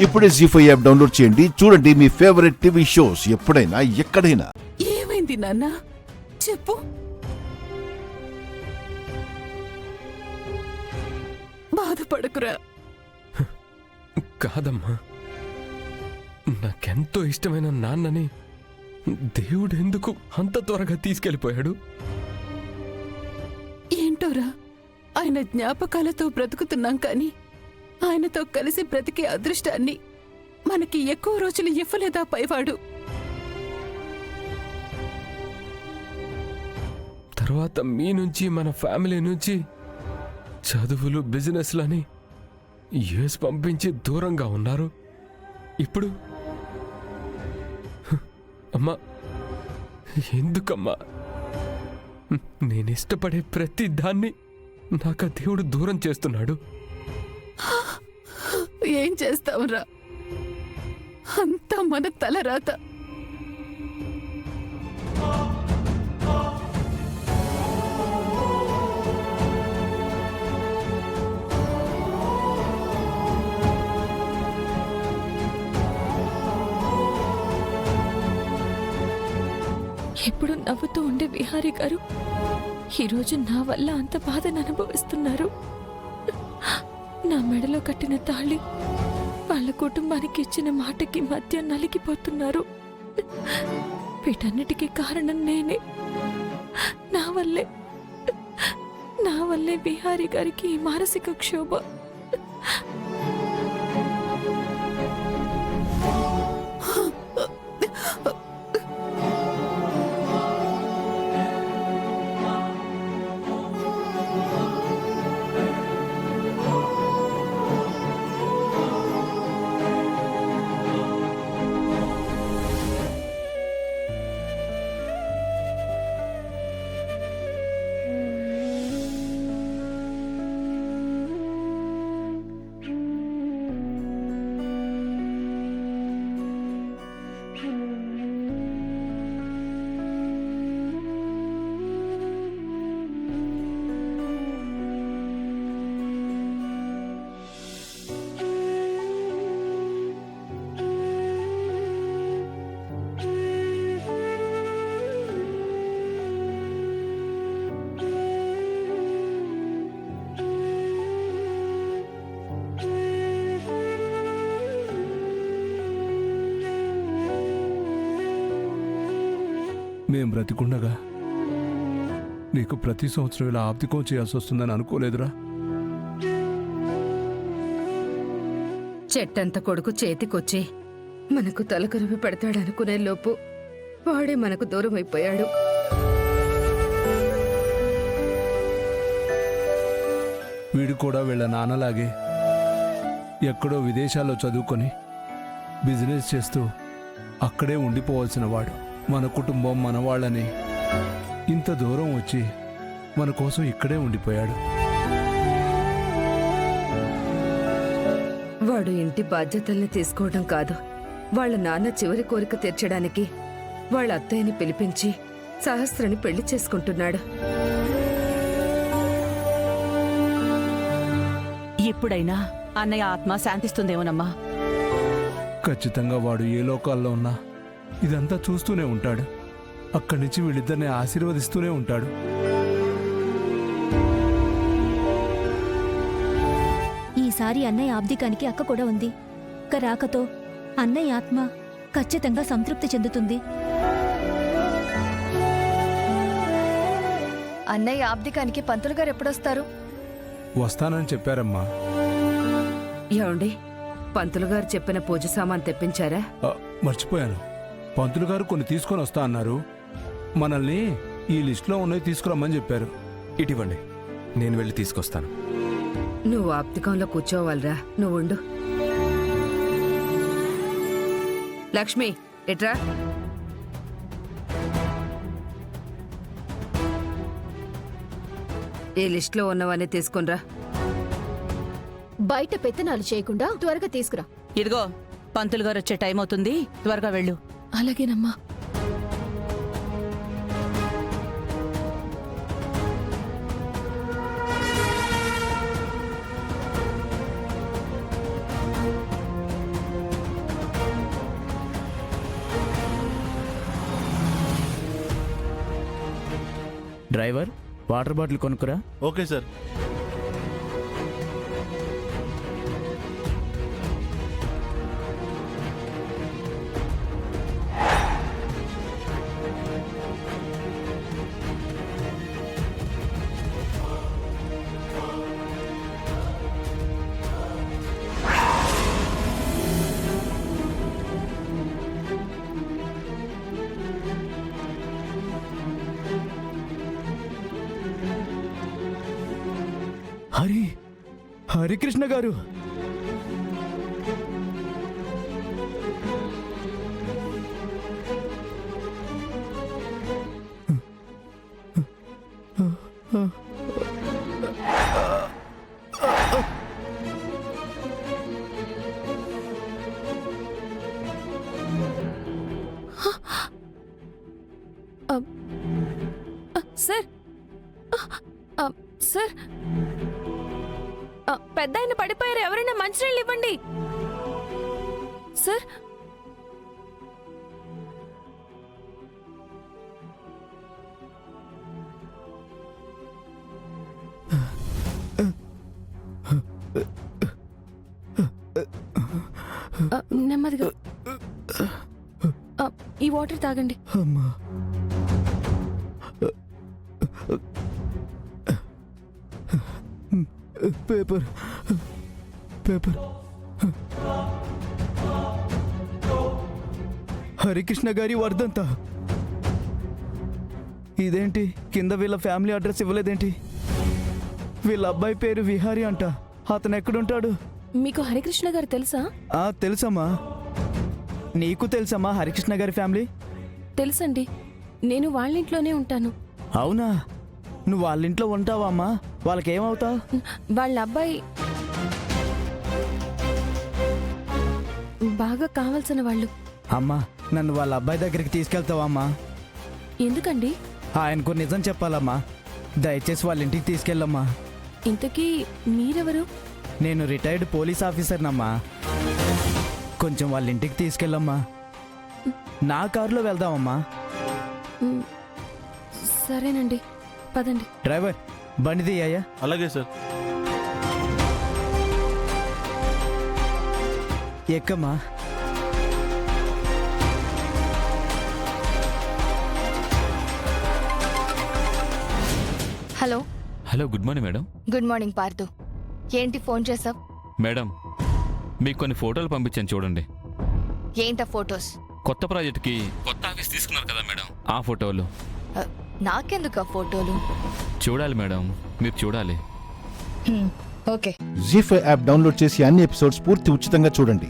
ఇప్పుడే జీ5 app download చేయండి. చూడండి మీ ఫేవరెట్ టీవీ షోస్ ఎప్పుడైనా ఎక్కడైనా. ఏమైంది నాన్న చెప్పు. బాధపడకురా. కాదమ్మా, నాకెంతో ఇష్టమైన నాన్నని దేవుడు ఎందుకు అంత త్వరగా తీసుకెళ్ళిపోయాడు? ఏంటోరా, ఆయన జ్ఞాపకాలతో బ్రతుకుతున్నాం కానీ ఆయనతో కలిసి బ్రతికే అదృష్టాన్ని మనకి ఎక్కువ రోజులు ఇవ్వలేదా పైవాడు? తర్వాత మీ నుంచి మన ఫ్యామిలీ నుంచి చదువులు బిజినెస్లని యూఎస్ పంపించి దూరంగా ఉన్నారు. ఇప్పుడు అమ్మా, ఎందుకమ్మా నేనిష్టపడే ప్రతి దాన్ని నాకు ఆ దేవుడు దూరం చేస్తున్నాడు? ఏం చేస్తావురా, అంతా మన తలరాత. ఎప్పుడు నవ్వుతూ ఉండే విహారీ గారు ఈరోజు నా వల్ల అంత బాధను అనుభవిస్తున్నారు. నా మెడలో కట్టిన తాళి వాళ్ళ కుటుంబానికి ఇచ్చిన మాటకి మధ్య నలిగిపోతున్నారు. వీటన్నిటికీ కారణం నేనే. నా వల్లే విహారీ గారికి ఈ మానసిక క్షోభ. మేం బ్రతికుండగా నీకు ప్రతి సంవత్సరం ఇలా ఆబ్దికం చేయాల్సి వస్తుందని అనుకోలేదురా. చెట్టంత కొడుకు చేతికొచ్చి మనకు తలకరువి పెడతాడనుకునే లోపు వాడే మనకు దూరం అయిపోయాడు. వీడు కూడా వీళ్ళ నాన్నలాగే ఎక్కడో విదేశాల్లో చదువుకొని బిజినెస్ చేస్తూ అక్కడే ఉండిపోవాల్సిన వాడు. మన కుటుంబం మన వాళ్ళని ఇంత దూరం వచ్చి మన కోసం ఇక్కడే ఉండిపోయాడు. వాడు ఇంటి బాధ్యతల్ని తీసుకోవడం కాదు, వాళ్ళ నాన్న చివరి కోరిక తీర్చడానికి వాళ్ళ అత్తయ్యని పిలిపించి సహస్రని పెళ్లి చేసుకుంటున్నాడు. ఇప్పుడైనా అన్నయ్య ఆత్మ శాంతిస్తుందేమోనమ్మా. ఖచ్చితంగా వాడు ఏ లోకాల్లో ఉన్నా ఇదంతా చూస్తూనే ఉంటాడు. అక్కడి నుంచి వీళ్ళిద్దరిని ఆశీర్వదిస్తూనే ఉంటాడు. ఈసారి అన్నయ్య ఆబ్దికానికి అక్క కూడా ఉంది. రాకతో అన్నయ్య ఆత్మ ఖచ్చితంగా సంతృప్తి చెందుతుంది. అన్నయ్య ఆబ్దికానికి పంతులు గారు ఎప్పుడొస్తారు? వస్తానని చెప్పారమ్మా. ఏమండి, పంతులు గారు చెప్పిన పూజ సామాన్ తెప్పించారా? మర్చిపోయాను. పంతులు గారు కొన్ని తీసుకొని వస్తా అన్నారు. మనల్ని ఈ లిస్టులో ఉన్నవి తీసుకురమ్మని చెప్పారు. ఇటివ్వండి, నేను వెళ్ళి తీసుకొస్తాను. నువ్వు ఆప్తికంలో కూర్చోవాలిరా, నువ్వు ఉండు. లక్ష్మి, ఎట్రా. ఈ లిస్టులో ఉన్నవన్నీ తీసుకునిరా. బయట పెత్తనాలు చేయకుండా త్వరగా తీసుకురా. ఇదిగో, పంతులు గారు వచ్చే టైం అవుతుంది, త్వరగా వెళ్ళు. అలాగేనమ్మా. డ్రైవర్ వాటర్ బాటిల్ కొనుక్కురా. Okay sir. హరికృష్ణ గారు, సార్ సార్, పెద్ద ఆయన పడిపోయారు, ఎవరైనా మంచినీళ్ళు ఇవ్వండి సార్. నెమ్మదిగా ఈ వాటర్ తాగండి. అమ్మా, పేపర్ పేపర్. హరికృష్ణ గారి వర్ధంతా. ఇదేంటి, కింద వీళ్ళ ఫ్యామిలీ అడ్రస్ ఇవ్వలేదేంటి? వీళ్ళ అబ్బాయి పేరు విహారీ అంట. అతను ఎక్కడుంటాడు? మీకు హరికృష్ణ గారు తెలుసా? తెలుసమ్మా. నీకు తెలుసమ్మా హరికృష్ణ గారి ఫ్యామిలీ? తెలుసండి, నేను వాళ్ళ ఇంట్లోనే ఉంటాను. అవునా, నువ్వు వాళ్ళ ఇంట్లో ఉంటావా అమ్మా? వాళ్ళకేమవుతావు? వాళ్ళ అబ్బాయి బాగా కావాల్సిన వాళ్ళు. అమ్మా, నన్ను వాళ్ళ అబ్బాయి దగ్గరికి తీసుకెళ్తావా అమ్మా? ఎందుకండి? ఆయనకు నిజం చెప్పాలమ్మా. దయచేసి వాళ్ళ ఇంటికి తీసుకెళ్ళమ్మా. ఇంతకీ మీరెవరు? నేను రిటైర్డ్ పోలీస్ ఆఫీసర్నమ్మా. కొంచెం వాళ్ళ ఇంటికి తీసుకెళ్ళమ్మా. నా కారులో వెళ్దామమ్మా. సరేనండి, పదండి. డ్రైవర్, బండి తీయ్యా. అలాగే సార్. ఎక్కమ్మా. Hello. Hello, good morning madam. Good morning Parthu. ఏంటి ఫోన్ చేసావ్? మేడం, మీకు కొన్ని ఫోటోలు పంపించాను చూడండి. ఏంటా ఫొటోస్? కొత్త ప్రాజెక్ట్కి కొత్త ఆఫీస్ తీసుకున్నారు కదా మేడం, ఆ ఫోటోలు. నాకెందుకు ఆ ఫోటోలు? చూడాలి మేడం, మీరు చూడాలి. ఓకే. జీ5 యాప్ డౌన్లోడ్ చేసి అన్ని ఎపిసోడ్స్ పూర్తి ఉచితంగా చూడండి.